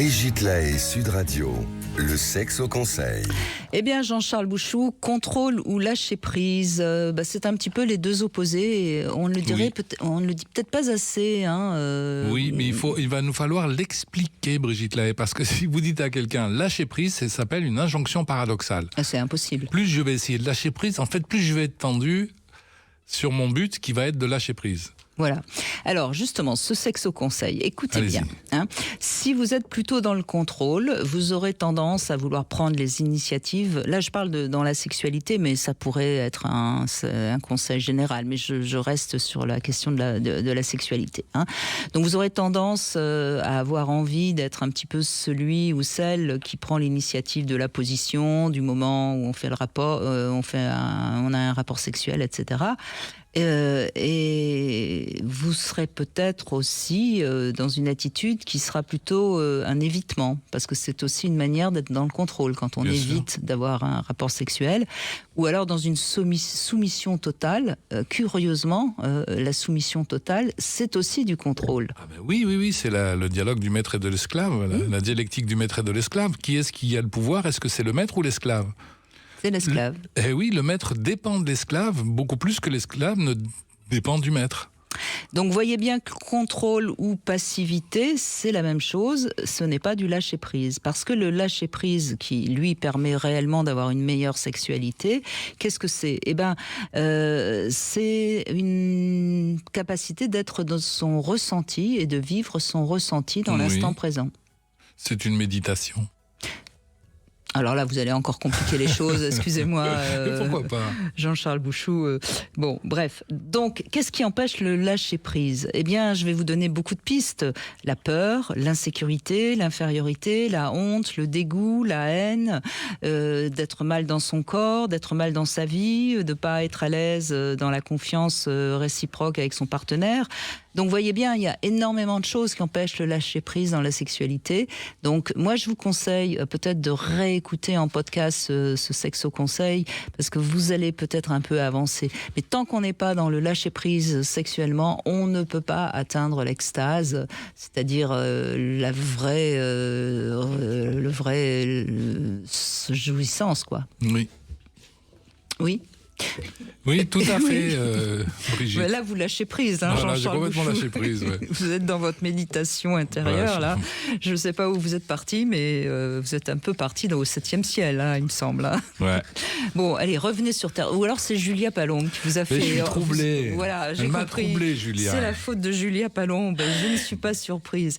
Brigitte Lahaie, Sud Radio, le sexe au conseil. Eh bien, Jean-Charles Bouchou, contrôle ou lâcher prise, c'est un petit peu les deux opposés. Et on ne le dirait, on ne le dit peut-être pas assez. Oui, mais il va nous falloir l'expliquer, Brigitte Lahaie, parce que si vous dites à quelqu'un lâcher prise, ça s'appelle une injonction paradoxale. Ah, c'est impossible. Plus je vais essayer de lâcher prise, en fait, plus je vais être tendu sur mon but, qui va être de lâcher prise. Voilà. Alors justement, ce sexe au conseil, écoutez Allez-y. bien. Si vous êtes plutôt dans le contrôle, vous aurez tendance à vouloir prendre les initiatives. Là, je parle dans la sexualité, mais ça pourrait être un conseil général. Mais je reste sur la question de la sexualité. Donc vous aurez tendance à avoir envie d'être un petit peu celui ou celle qui prend l'initiative de la position, du moment où on fait le rapport, on a un rapport sexuel, etc. Et vous serez peut-être aussi dans une attitude qui sera plutôt un évitement, parce que c'est aussi une manière d'être dans le contrôle quand on évite d'avoir un rapport sexuel, ou alors dans une soumission totale. Curieusement, la soumission totale, c'est aussi du contrôle. Ah ben oui, c'est le dialogue du maître et de l'esclave, la dialectique du maître et de l'esclave. Qui est-ce qui a le pouvoir? Est-ce que c'est le maître ou l'esclave? C'est l'esclave. Oui, le maître dépend de l'esclave, beaucoup plus que l'esclave ne dépend du maître. Donc voyez bien que contrôle ou passivité, c'est la même chose, ce n'est pas du lâcher-prise. Parce que le lâcher-prise qui, lui, permet réellement d'avoir une meilleure sexualité, qu'est-ce que c'est ? C'est une capacité d'être dans son ressenti et de vivre son ressenti dans l'instant présent. C'est une méditation. Alors là, vous allez encore compliquer les choses, excusez-moi. Pourquoi pas ? Jean-Charles Bouchou. Bon, bref. Donc, qu'est-ce qui empêche le lâcher-prise ? Eh bien, je vais vous donner beaucoup de pistes. La peur, l'insécurité, l'infériorité, la honte, le dégoût, la haine, d'être mal dans son corps, d'être mal dans sa vie, de ne pas être à l'aise dans la confiance réciproque avec son partenaire. Donc, voyez bien, il y a énormément de choses qui empêchent le lâcher-prise dans la sexualité. Donc, moi, je vous conseille peut-être de réécouter en podcast ce sexe au conseil, parce que vous allez peut-être un peu avancer. Mais tant qu'on n'est pas dans le lâcher-prise sexuellement, on ne peut pas atteindre l'extase, c'est-à-dire le vrai jouissance, quoi. Oui. Oui. Oui, tout à fait, Brigitte. Mais là, vous lâchez prise, Voilà, Jean-Charles j'ai complètement Bouchou. lâché prise. Ouais. Vous êtes dans votre méditation intérieure, là. Je ne sais pas où vous êtes parti, mais vous êtes un peu parti au 7e ciel, il me semble. Ouais. Bon, allez, revenez sur Terre. Ou alors c'est Julia Palombe qui vous a fait... Mais je suis troublé. Voilà, j'ai Elle m'a compris. troublé, Julia. C'est la faute de Julia Palombe. Je ne suis pas surprise.